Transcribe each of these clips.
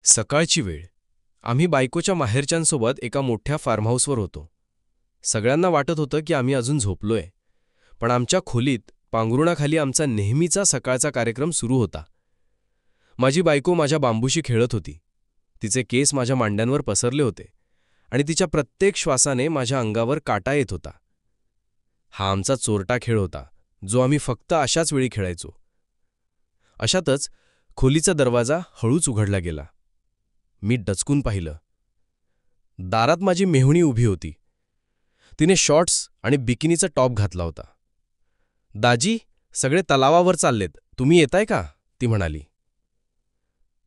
सकाळची वेळ. आम्ही बायकोच्या माहेरच्यांसोबत एका मोठ्या फार्महाऊसवर होतो. सगळ्यांना वाटत होतं की आम्ही अजून झोपलोय, पण आमच्या खोलीत पांघरुणाखाली आमचा नेहमीचा सकाळचा कार्यक्रम सुरू होता. माझी बायको माझ्या बांबूशी खेळत होती. तिचे केस माझ्या मांड्यांवर पसरले होते आणि तिच्या प्रत्येक श्वासाने माझ्या अंगावर काटा येत होता. हा आमचा चोरटा खेळ होता, जो आम्ही फक्त अशाच वेळी खेळायचो. अशातच खोलीचा दरवाजा हळूच उघडला गेला. मी डचकून पाहिलं. दारात माझी मेहुणी उभी होती. तिने शॉर्ट्स आणि बिकिनीचा टॉप घातला होता. दाजी, सगळे तलावावर चाललेत, तुम्ही येताय का? ती म्हणाली.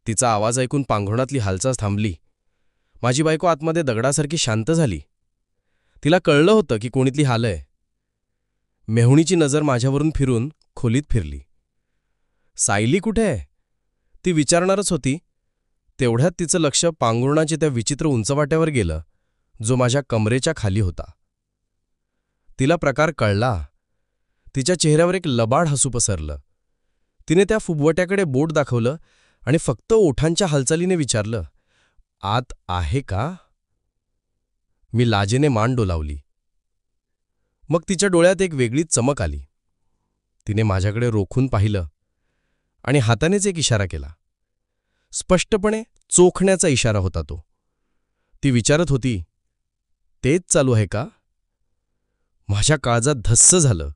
तिचा आवाज ऐकून पांघरुणातली हालचाल थांबली. माझी बायको आतमध्ये दगडासारखी शांत झाली. तिला कळलं होतं की कोणीतली हालय. मेहुणीची नजर माझ्यावरून फिरून खोलीत फिरली. सायली कुठे आहे? ती विचारणारच होती, तेवढ्यात तिचं लक्ष पांघरुणाच्या त्या विचित्र उंचवाट्यावर गेलं, जो माझ्या कमरेच्या खाली होता. तिला प्रकार कळला. तिच्या चेहऱ्यावर एक लबाड हसू पसरलं. तिने त्या फुगवट्याकडे बोट दाखवलं आणि फक्त ओठांच्या हालचालीने विचारलं, आत आहे का? मी लाजेने मान डोलावली. मग तिच्या डोळ्यात एक वेगळीच चमक आली. तिने माझ्याकडे रोखून पाहिलं आणि हातानेच एक इशारा केला. स्पष्टपणे चोखण्याचा इशारा होता तो. ती विचारत होती, तेच चालू आहे का? माझ्या काळजात धस्स झालं,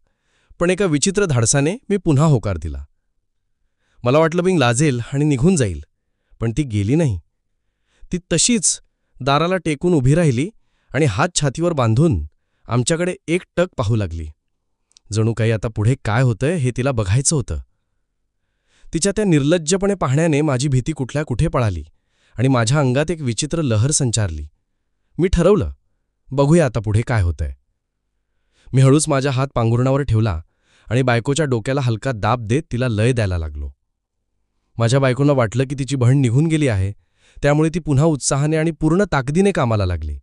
पण एका विचित्र धाडसाने मी पुन्हा होकार दिला. मला वाटलं मी लाजेल आणि निघून जाईल, पण ती गेली नाही. ती तशीच दाराला टेकून उभी राहिली आणि हात छातीवर बांधून आमच्याकडे एकटक पाहू लागली. जणू काही आता पुढे काय होतंय हे तिला बघायचं होतं. तिच्या त्या निर्लज्जपणे पाहण्याने माझी भीती कुठल्या कुठे पळाली आणि माझ्या अंगात एक विचित्र लहर संचारली. मी ठरवलं, बघूया आता पुढे काय होतंय. मी हळूच माझा हात पांघरुणावर ठेवला आणि बायकोच्या डोक्याला हलका दाब देत तिला लय द्यायला लागलो. माझ्या बायकोला वाटलं की तिची बहीण निघून गेली आहे, त्यामुळे ती पुन्हा उत्साहाने आणि पूर्ण ताकदीने कामाला लागली.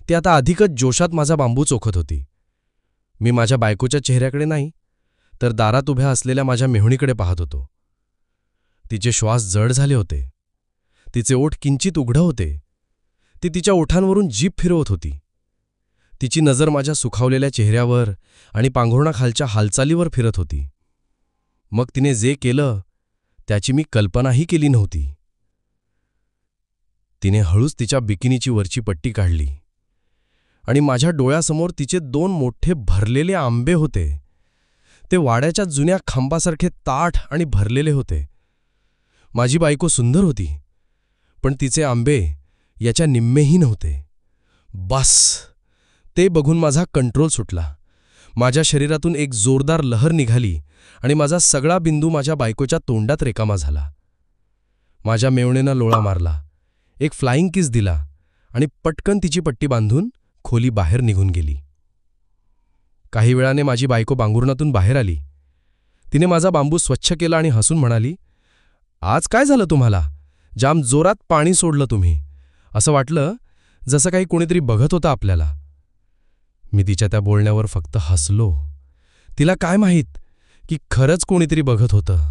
ती आता अधिकच जोशात माझा बांबू चोखत होती. मी माझ्या बायकोच्या चेहऱ्याकडे नाही, तर दारात उभ्या असलेल्या माझ्या मेहुणीकडे पाहत होतो. तिचे श्वास जड झाले होते. तिचे ओठ किंचित उघडं होते. ती तिच्या ओठांवरून जीभ फिरवत होती. तिची नजर माझ्या सुखावलेल्या चेहऱ्यावर आणि पांघरुणाखालच्या हालचालीवर फिरत होती. मग तिने जे केलं त्याची मी कल्पनाही केली नव्हती. तिने हळूच तिच्या बिकिनीची वरची पट्टी काढली आणि माझ्या डोळ्यासमोर तिचे 2 मोठे भरलेले आंबे होते. ते वाड्याच्या जुन्या खांबासारखे ताठ आणि भरलेले होते. माझी बायको सुंदर होती, पण तिचे आंबे याच्या निम्मेही नव्हते. बस, ते बघून माझा कंट्रोल सुटला. माझ्या शरीरातून एक जोरदार लहर निघाली आणि माझा सगळा बिंदू माझ्या बायकोच्या तोंडात रिकामा झाला. माझ्या मेवणीनं लोळा मारला, एक फ्लाइंग किस दिला आणि पटकन तिची पट्टी बांधून खोली बाहेर निघून गेली. काही वेळाने माझी बायको पांघरुणातून बाहेर आली. तिने माझा बांबू स्वच्छ केला आणि हसून म्हणाली, आज काय झालं तुम्हाला? जाम जोरात पाणी सोडलं तुम्ही. असं वाटलं जसं काही कोणीतरी बघत होतं आपल्याला. मी तिच्या त्या बोलण्यावर फक्त हसलो. तिला काय माहीत की खरंच कोणीतरी बघत होतं.